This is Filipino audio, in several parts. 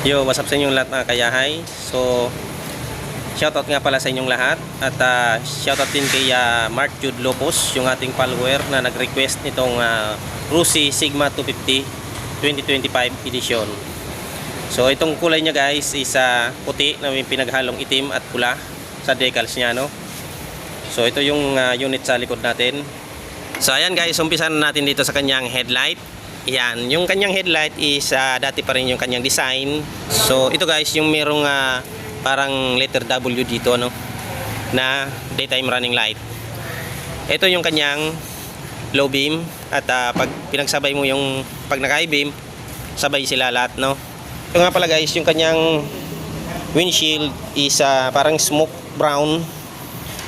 Yo, what's up sa inyong lahat mga kayahay. So, shoutout nga pala sa inyong lahat. At shoutout din kay Mark Jude Lopos, yung ating follower na nag-request nitong Rusi Sigma 250 2025 edition. So, itong kulay niya guys is puti na may pinaghalong itim at pula sa decals niya, no? So, ito yung unit sa likod natin. So, ayan guys, umpisan natin dito sa kanyang headlight. Yan, yung kanyang headlight is dati pa rin yung kanyang design. So ito guys, yung merong parang letter W dito, no, na daytime running light. Ito yung kanyang low beam. At pag pinagsabay mo yung pag naka-high beam, sabay sila lahat, no. Ito nga pala guys, yung kanyang windshield is parang smoke brown.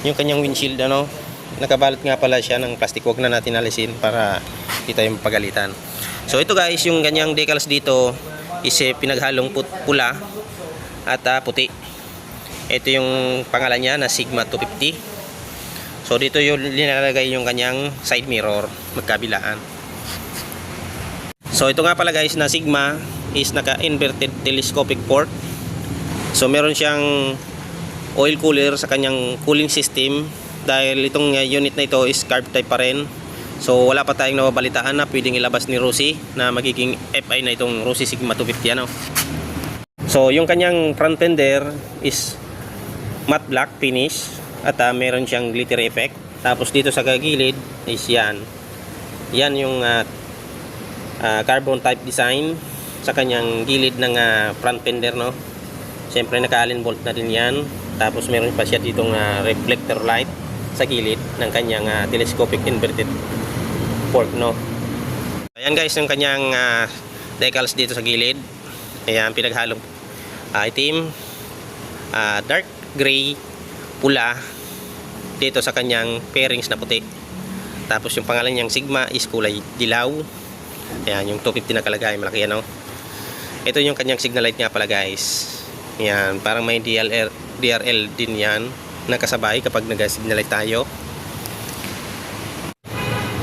Yung kanyang windshield, ano, nakabalot nga pala siya ng plastic. Huwag na natin alisin para kita yung pagalitan. So ito guys, yung ganyang decals dito is pinaghalong pula at puti. Ito yung pangalan niya na Sigma 250. So dito yung linalagay yung kanyang side mirror magkabilaan. So ito nga pala guys na Sigma is naka-inverted telescopic port. So meron siyang oil cooler sa kanyang cooling system. Dahil itong unit na ito is carb type pa rin. So wala pa tayong nababalitaan na pwedeng ilabas ni Rusi na magiging FI na itong Rusi Sigma 250, ano. So yung kanyang front fender is matte black finish at meron siyang glitter effect. Tapos dito sa gilid is yan yung carbon type design sa kanyang gilid ng front fender, no. Siyempre naka-allen bolt na din yan. Tapos meron pa siya ditong reflector light sa gilid ng kanyang telescopic inverted port, no. Ayan guys, yung kanyang decals dito sa gilid. Ayan, pinaghalong itim, dark gray, pula dito sa kanyang fairings na puti. Tapos yung pangalan niyang Sigma is kulay dilaw. Ayan, yung 250 na kalagay, malaki yan, no. Ito yung kanyang signal light nga pala guys. Ayan, parang may DRL din yan nakasabay kapag nag-signal light tayo.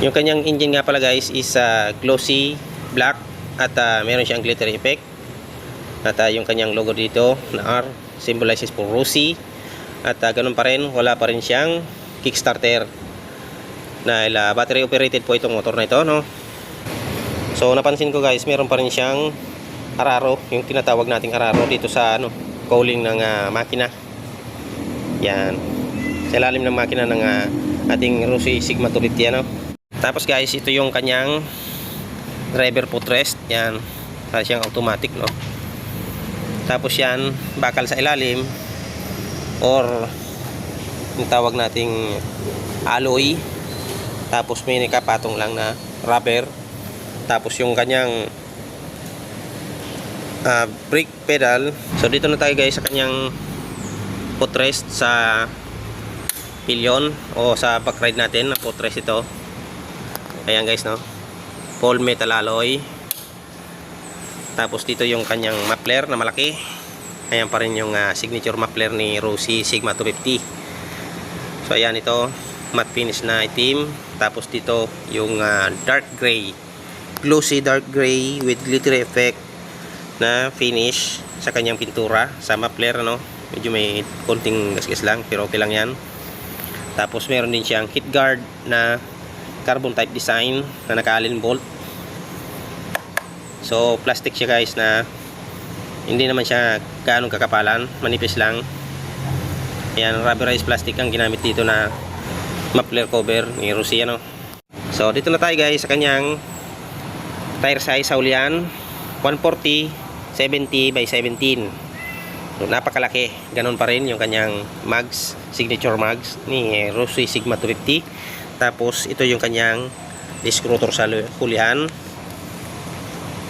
Yung kanyang engine nga pala guys is glossy black at meron siyang glitter effect. At yung kanyang logo dito na R symbolizes for Rusi. At ganun pa rin, wala pa rin siyang kickstarter. Dahil battery operated po itong motor na ito, no. So napansin ko guys, meron pa rin siyang araro, yung tinatawag nating araro dito sa cooling ng makina. Yan, sa ilalim ng makina ng ating Rusi Sigma 250, ano. Tapos guys, ito yung kanyang driver footrest. Yan, para siyang automatic, no. Tapos yan, bakal sa ilalim or yung tawag nating alloy. Tapos may nakapatong lang na rubber. Tapos yung kanyang brake pedal. So dito na tayo guys sa kanyang footrest sa pillion o sa backride natin na footrest ito. Ayan guys, no, full metal alloy. Tapos dito yung kanyang muffler na malaki. Ayan pa rin yung signature muffler ni Rusi Sigma 250. So ayan, ito matte finish na itim. Tapos dito yung dark gray, glossy dark gray with glitter effect na finish sa kanyang pintura sa muffler, no. Medyo may konting gasgas lang pero okay lang yan. Tapos meron din siyang heat guard na carbon type design na naka-allen bolt. So plastic siya guys, na hindi naman siya gaano kakapalan, manipis lang. Ayan, rubberized plastic ang ginamit dito na muffler cover ni Rusi, ano. So dito na tayo guys sa kanyang tire size sa ulian, 140 70 by 17. So napakalaki. Ganun pa rin yung kanyang mags, signature mags ni Rusi Sigma 250. Tapos ito yung kanyang disc rotor sa hulihan.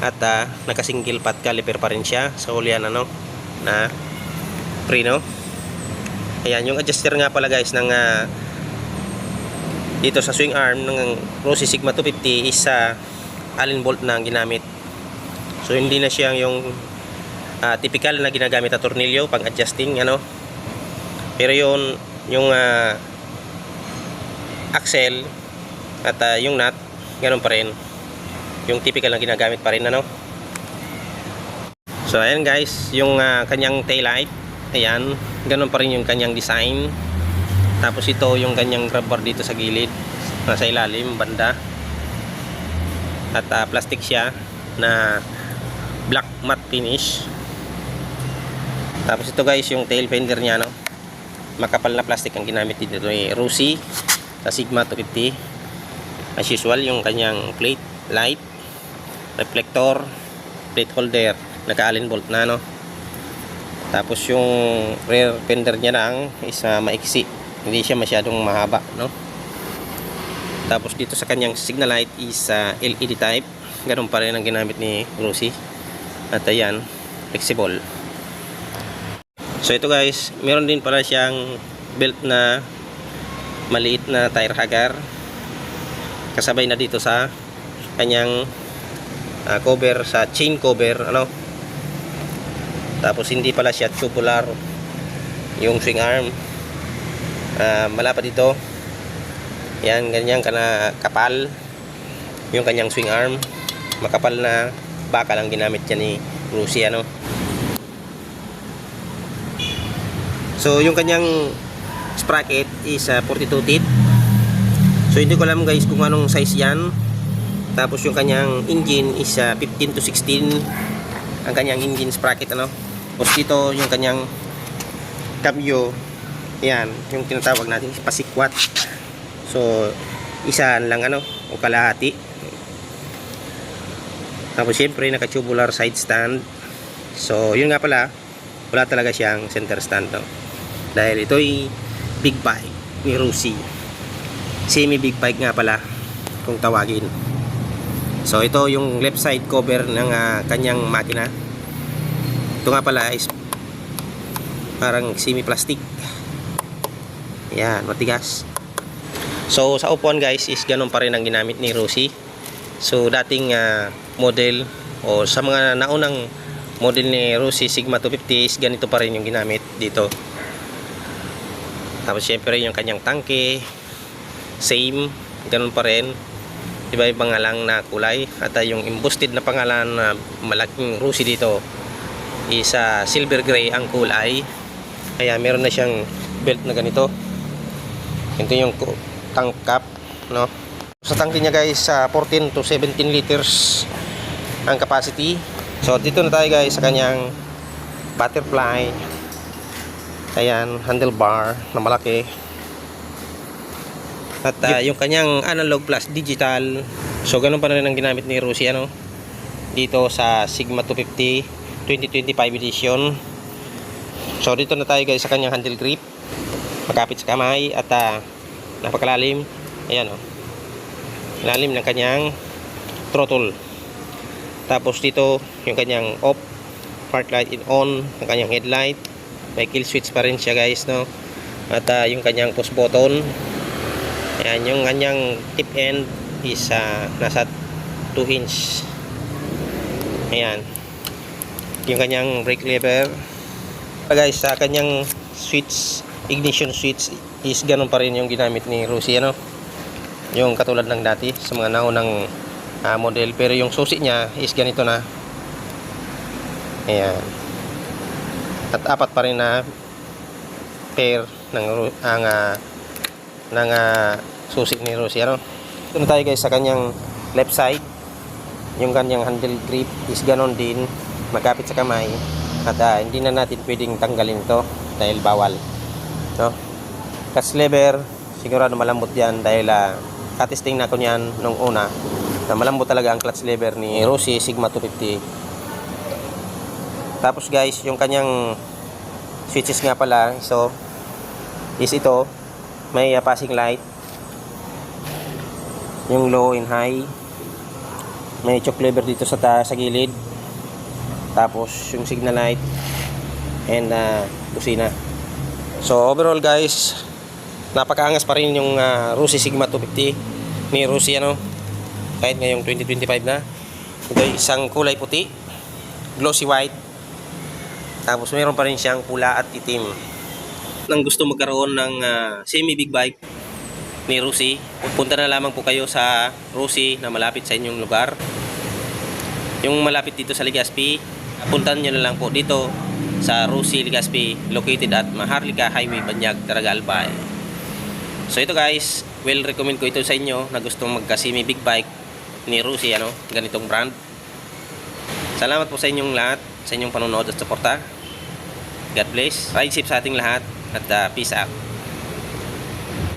At naka-single pot caliper pa rin siya sa hulihan, ano, na preno. Ayan, yung adjuster nga pala guys ng dito sa swing arm ng Rossi Sigma 250 is Allen bolt na ang ginamit. So hindi na siya yung typical na ginagamit na tornilyo pang adjusting ano. Pero yun yung axle at yung nut ganun pa rin. Yung typical na ginagamit pa rin ano. So ayan guys, yung kanyang tail light, ayan, ganun pa rin yung kanyang design. Tapos ito yung kanyang grab bar dito sa gilid, nasa ilalim banda. At plastic siya na black matte finish. Tapos ito guys yung tail fender niya no. Makapal na plastic ang ginamit dito ni Rossi sa Sigma 250. As usual yung kanyang plate light, reflector, plate holder, naka-Allen bolt na no. Tapos yung rear fender niya lang is maiksi, hindi siya masyadong mahaba no. Tapos dito sa kanyang signal light is LED type, ganun pa rin ang ginamit ni Rossi. At ayan, flexible. So ito guys, meron din pala siyang belt na maliit na tire hugger kasabay na dito sa kanyang cover, sa chain cover ano. Tapos hindi pala siya tubular yung swing arm, malapad dito. Yan, ganyan kana kapal yung kanyang swing arm, makapal na bakal ang ginamit niya ni Rossi ano. So yung kanyang sprocket is 42 teeth. So hindi ko alam guys kung anong size yan. Tapos yung kanyang engine is 15 to 16 ang kanyang engine sprocket ano. Tapos dito yung kanyang cambio, yan yung tinatawag natin pasikwat. So isa lang ano o kalahati. Tapos syempre naka tubular side stand. So yun nga pala, wala talaga siyang center stand no? Dahil ito'y big bike ni Rossi, semi big bike nga pala kung tawagin. So ito yung left side cover ng kanyang makina. Ito nga pala is parang semi plastic, yan, matigas. So sa upuan guys is ganun pa rin ang ginamit ni Rossi. So dating model o sa mga naunang model ni Rossi Sigma 250 is ganito pa rin yung ginamit dito. Tapos syempre yung kanyang tangke same, ganun pa rin, iba-ibang nga lang na kulay. At yung embossed na pangalan na malaking Rossi dito is silver gray ang kulay. Kaya meron na siyang belt na ganito. Ito yung tank cap no. Sa tangke niya guys 14 to 17 liters ang capacity. So dito na tayo guys sa kanyang butterfly. Ayan, handlebar na malaki. At yung kanyang analog plus digital. So ganun pa rin ang ginamit ni Rossi ano dito sa Sigma 250 2025 edition. So dito na tayo guys sa kanyang handle grip, makapit sa kamay at napakalalim. Ayan o, lalim ng kanyang throttle. Tapos dito yung kanyang off, park light in on, ang kanyang headlight. May kill switch pa rin siya guys no. At yung kanyang push button, ayan, yung kanyang tip end is nasa 2 inch. Ayan, yung kanyang brake lever guys. Sa kanyang switch, ignition switch is ganun pa rin yung ginamit ni Rossi ano, yung katulad ng dati sa mga naunang model. Pero yung susi niya is ganito na. Ayan, at apat pa rin na pair ng susi ni Rossi ano. Ito na tayo guys sa kanyang left side. Yung kanyang handle grip is ganon din, magkapit sa kamay. At hindi na natin pwedeng tanggalin ito dahil bawal no. Clutch lever, sigurado malambot yan dahil katesting na ko yan nung una na malambot talaga ang clutch lever ni Rossi Sigma 250. Tapos guys, yung kanyang switches nga pala, so is ito, may passing light, yung low and high, may choke lever dito sa gilid, tapos yung signal light and busina. So overall guys, Napakaangas pa rin yung Rossi Sigma 250 ni Rossi ano. Kahit ngayong 2025 na. Ito ay isang kulay puti, glossy white. Tapos mayroon pa rin siyang pula at itim. Nang gusto magkaroon ng semi big bike ni Rossi, punta na lamang po kayo sa Rossi na malapit sa inyong lugar. Yung malapit dito sa Legazpi, puntahan nyo na lang po dito sa Rossi Legazpi, located at Maharlika Highway, Banyag, Caraga, Albay. So ito guys, well recommend ko ito sa inyo na gustong magka semi big bike ni Rossi, ano, ganitong brand. Salamat po sa inyong lahat, sa inyong panonood at suporta. God bless. Ride safe sa ating lahat at peace out.